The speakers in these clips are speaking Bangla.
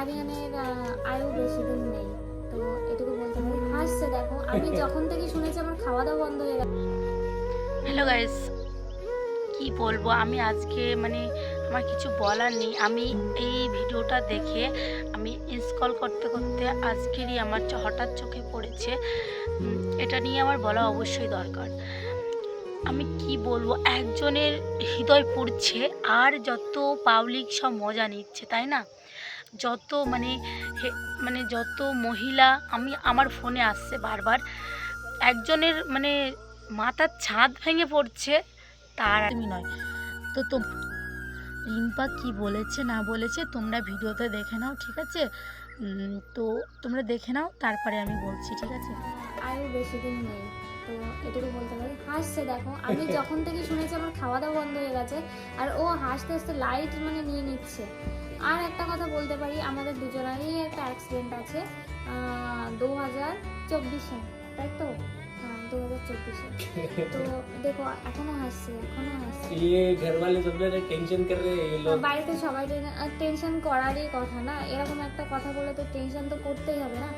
আরিয়ানের আয়ু বেশি দিন নেই, তো এটুকু বলতে পারি। হাসছে দেখো, আমি যখন থেকে শুনেছি আমার খাওয়া দাওয়া বন্ধ হয়ে গেছে। হ্যালো গাইস, কি বলবো আমি আজকে, মানে আমার কিছু বলার নেই। আমি এই ভিডিওটা দেখে আমি স্ক্রল করতে করতে আজকেরই আমার হঠাৎ চোখে পড়েছে। এটা নিয়ে আমার বলা অবশ্যই দরকার। আমি কি বলবো, একজনের হৃদয় পুড়ছে আর যত পাবলিক সব মজা নিচ্ছে, তাই না? যত মানে যত মহিলা, আমার ফোনে আসছে বারবার, একজনের মানে মাথার ছাদ ভেঙে পড়ছে, তার তুমি নয়। তো রিম্পা কি বলেছে না বলেছে তোমরা ভিডিওতে দেখে নাও, ঠিক আছে? তো তোমরা দেখে নাও, তারপরে আমি বলছি, ঠিক আছে? আয়ু বেশি দিন নেই, তো এটুকু বলতে পারি। হাসছে দেখো, আমি যখন থেকে শুনেছি আমার খাওয়া দাওয়া বন্ধ হয়ে গেছে, আর ও হাসতে হাসতে লাইট মানে নিয়ে নিচ্ছে। আর একটা কথা বলতে পারি, আমাদের দুজনেরই একটা অ্যাক্সিডেন্ট আছে 2024-এ, তাই তো? হ্যাঁ, 2024-এ। তো দেখো এখনো হাসছে, এখনো হাসছে। ये घर वाले सब लोग टेंशन कर रहे हैं ये लोग। বাড়িতে সবাই টেনশন করারই কথা না, এরকম একটা কথা বলে তো টেনশন তো করতেই হবে না।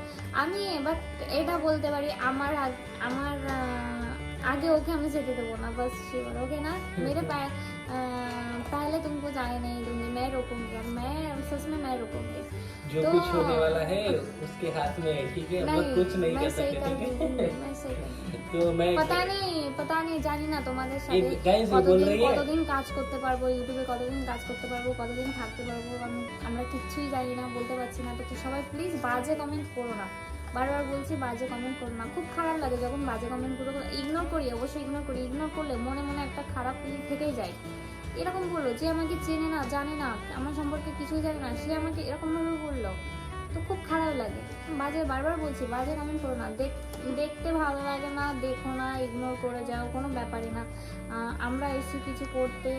আমি এবার এটা বলতে পারি, আমার आगे ओके हमें जेते देबो ना, बस श्योर ओके ना। मेरे पहले तुमको जाने नहीं दूंगी, मैं रोकूंगी, और मैं सच में मैं रोकूंगी। जो तो कुछ होने वाला है उसके हाथ में है, ठीक है? हम लोग कुछ नहीं मैं कर सही सकते, कर ठीक दूंगी, है? मैं सही कर दूंगी। तो मैं पता नहीं জানি না তোমাদের সাথে एक गाइस ये बोल रही है কতদিন কাজ করতে পারবো, ইউটিউবে কতদিন কাজ করতে পারবো, কতদিন থাকতে পারবো, আমরা কিচ্ছুই জানি না, বলতে পারছি না। তো সবাই প্লিজ বাজে কমেন্ট করো না, বারবার বলছি বাজে কমেন্ট করো না। খুব খারাপ লাগে যখন বাজে কমেন্টগুলো ইগনোর করি, অবশ্যই ইগনোর করি। ইগনোর করলে মনে মনে একটা খারাপ ফিলিং থেকেই যায়। এরকম বললো যে আমাকে চেনে না, জানে না, আমার সম্পর্কে কিছুই জানে না, সে আমাকে এরকমভাবে বললো, তো খুব খারাপ লাগে। বারবার বলছি বাজে কমেন্ট করো না। দেখতে ভালো লাগে না, দেখো না, ইগনোর করে যাও, কোনো ব্যাপারই না। আমরা এসে কিছু করতে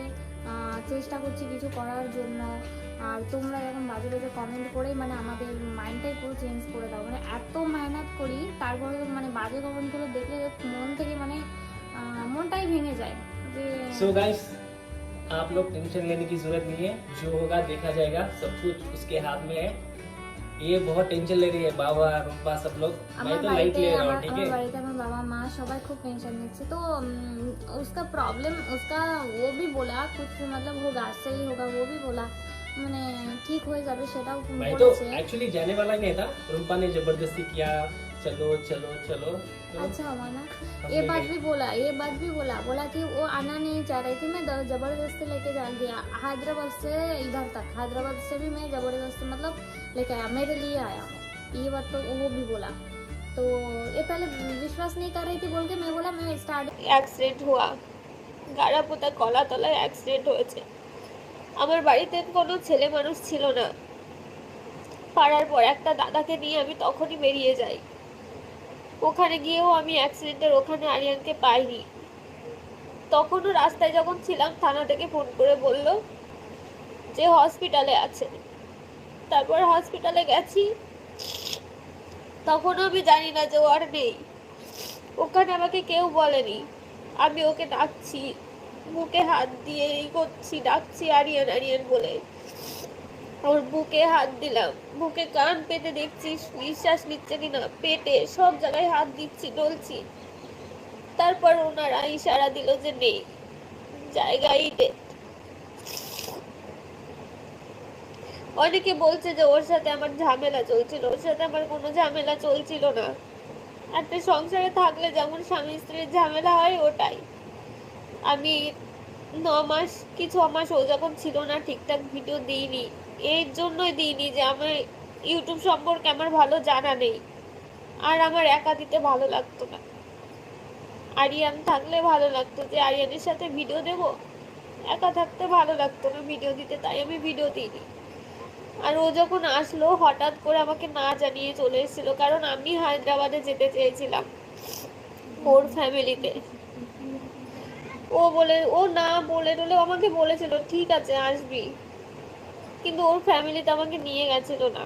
চেষ্টা করছি, কিছু করার জন্য। আর তোমরা এরকম বাজে বাজে কমেন্ট করে মানে আমাদের মাইন্ডটাই পুরো চেঞ্জ করে দাও। মানে এত মেহনত করি, তারপরে মানে বাজে কমেন্টগুলো দেখলে মন থেকে মানে মনটাই ভেঙে যায় যে। सो गाइस, आप लोग टेंशन लेने की जरूरत नहीं है, जो होगा देखा जाएगा, सब कुछ उसके हाथ में है। ये बहुत टेंशन ले रही है बाबा रूपा सब लोग, मैं तो लाइट ले रहा हूँ, ठीक है? বাড়িতে আমার বাবা মা সবাই খুব টেনশন নিচ্ছে। तो उसका प्रॉब्लम, उसका वो भी बोला कुछ मतलब होगा, सही होगा, वो भी बोला মানে ঠিক হয়ে যাবে সেটাও मैं तो বলেছে। एक्चुअली जाने वाला ही नहीं था, रूपा ने जबरदस्ती किया, चलो चलो चलो। तो अच्छा हुआ ना। हम ये ले बात गए। भी बोला बोला कि वो आना नहीं चाह रही थी, मैं जबरदस्ती लेके जा गया हैदराबाद से इधर तक, हैदराबाद से भी मैं जबरदस्ती मतलब लेके आया, मेरे लिए आया। ये बात तो वो भी बोला। तो ये पहले विश्वास नहीं कर रही थी बोल के मैं बोला, मैं स्टार्ट অ্যাক্সিডেন্ট হওয়া, গাড়া পোতা কলা তলায় অ্যাক্সিডেন্ট হয়েছে। আমার বাড়িতে কোনো ছেলে মানুষ ছিল না। পাড়ার পর একটা দাদাকে নিয়ে আমি তখনই বেরিয়ে যাই। ওখানে গিয়েও আমি অ্যাক্সিডেন্টের ওখানে আরিয়ানকে পাইনি। তখনও রাস্তায় যখন ছিলাম থানা থেকে ফোন করে বলল যে হসপিটালে আছে। তারপর হসপিটালে গেছি, তখনও আমি জানি না যে ও আর নেই। ওখানে আমাকে কেউ বলেনি। আমি ওকে ডাকছি, বুকে হাত দিয়ে এই করছি, ডাকছি আরিয়ান আরিয়ান বলে। ওর বুকে হাত দিলাম, বুকে কান পেতে দেখছি নিঃশ্বাস নিচ্ছে কিনা, পেটে সব জায়গায় হাত দিচ্ছি, ডলছি। তারপর ওনারা ইশারা দিল যে নেই, জায়গায় ডেথ। অনেকে বলছে যে ওর সাথে আমার ঝামেলা চলছিল, ওর সাথে আমার কোনো ঝামেলা চলছিল না। একটা সংসারে থাকলে যেমন স্বামী স্ত্রীর ঝামেলা হয় ওটাই। আমি 9 মাস কি 6 মাস ও যখন ছিল না ঠিকঠাক ভিডিও দিইনি, এর জন্যই দিইনি যে আমার ইউটিউব সম্পর্কে আমার ভালো জানা নেই, আর আমার একা দিতে ভালো লাগতো না। আরিয়ান থাকলে ভালো লাগতো, যে আরিয়ানের সাথে ভিডিও দেব, একা থাকতে ভালো লাগতো না ভিডিও দিতে, তাই আমি ভিডিও দিইনি। আর ও যখন আসলো হঠাৎ করে আমাকে না জানিয়ে চলে এসেছিল, কারণ আমি হায়দ্রাবাদে যেতে চেয়েছিলাম ওর ফ্যামিলিতে। ও না বলে টলে আমাকে বলেছিল ঠিক আছে আসবি, কিন্তু ওর ফ্যামিলিতে আমাকে নিয়ে গেছিল না।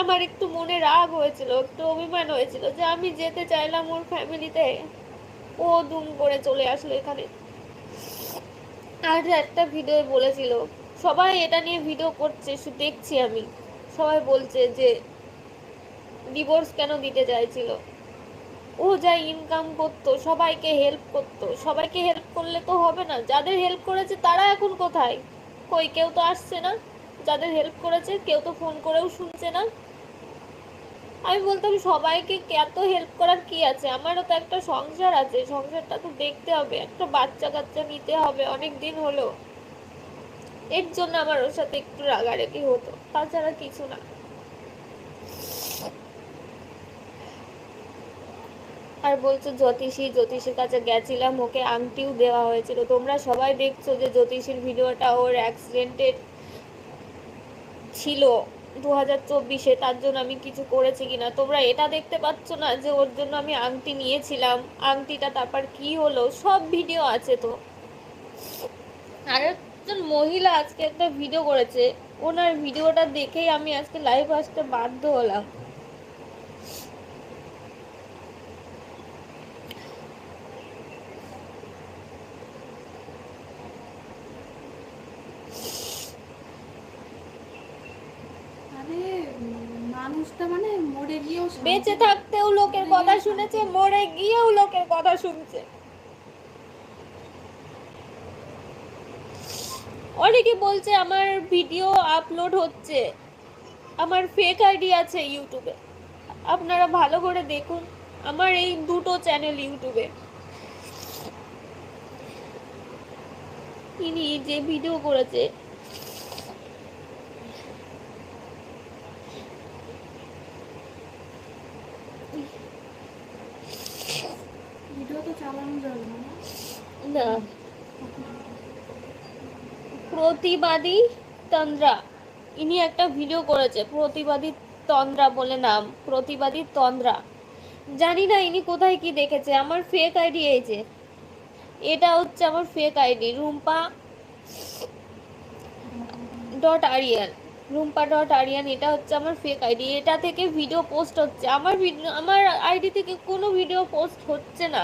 আমার একটু মনে রাগ হয়েছিল, একটু অভিমান হয়েছিল যে আমি যেতে চাইলাম ওর ফ্যামিলিতে, ও দুম করে চলে আসলো এখানে। আর একটা ভিডিও বলেছিল সবাই এটা নিয়ে ভিডিও করছে, দেখছি আমি, সবাই বলছে যে ডিভোর্স কেন দিতে চাইছিল। ও যা ইনকাম করতো, সবাইকে হেল্প করতো, সবাইকে হেল্প করলে তো হবে না, যাদের হেল্প করেছে তারা এখন কোথায়? কই, কেউ তো আসছে না। যাদের হেল্প করেছে কেউ তো ফোন করেও শুনছে না। আমি বলতাম সবাইকে এত হেল্প করার কি আছে, আমারও তো একটা সংসার আছে, সংসারটা তো দেখতে হবে, একটা বাচ্চা কাচ্চা নিতে হবে, অনেক দিন হলো। এর জন্য আমার ওর সাথে একটু রাগারাগি হতো, তাছাড়া কিছু না। আর বলছো জ্যোতিষীর কাছে গেছিলাম, ওকে আংটিও দেওয়া হয়েছিল। তোমরা সবাই দেখছো যে জ্যোতিষীর ভিডিওটা ওর অ্যাক্সিডেন্টের ছিল 2024-এ, তার জন্য আমি কিছু করেছি কিনা। তোমরা এটা দেখতে পাচ্ছ না যে ওর জন্য আমি আংটি নিয়েছিলাম, আংটিটা তারপর কি হলো, সব ভিডিও আছে তো। আর একজন মহিলা আজকে একটা ভিডিও করেছে, ওনার ভিডিওটা দেখেই আমি আজকে লাইভ আসতে বাধ্য হলাম। আরে মানুষটা মানে মরে গিয়েও বেঁচে থাকতেও লোকের কথা শুনেছে, মরে গিয়েও লোকের কথা শুনছে। অনেকে বলছে আমার ভিডিও আপলোড হচ্ছে, আমার ফেক আইডি আছে ইউটিউবে। আপনারা ভালো করে দেখুন, আমার এই 2টো চ্যানেল ইউটিউবে। ইনি যে ভিডিও করেছে, ভিডিও তো চালানো যাবে না। না, প্রতিবাদী তন্দ্রা, ইনি একটা ভিডিও করেছে, প্রতিবাদী তন্দ্রা বলে নাম, প্রতিবাদী তন্দ্রা। জানি না ইনি কোথায় কি দেখেছে, আমার ফেক আইডি এই যে, এটা হচ্ছে আমার ফেক আইডি, রুম্পা.আরিয়ান, এটা হচ্ছে আমার ফেক আইডি। এটা থেকে ভিডিও পোস্ট হচ্ছে, আমার আইডি থেকে কোনো ভিডিও পোস্ট হচ্ছে না।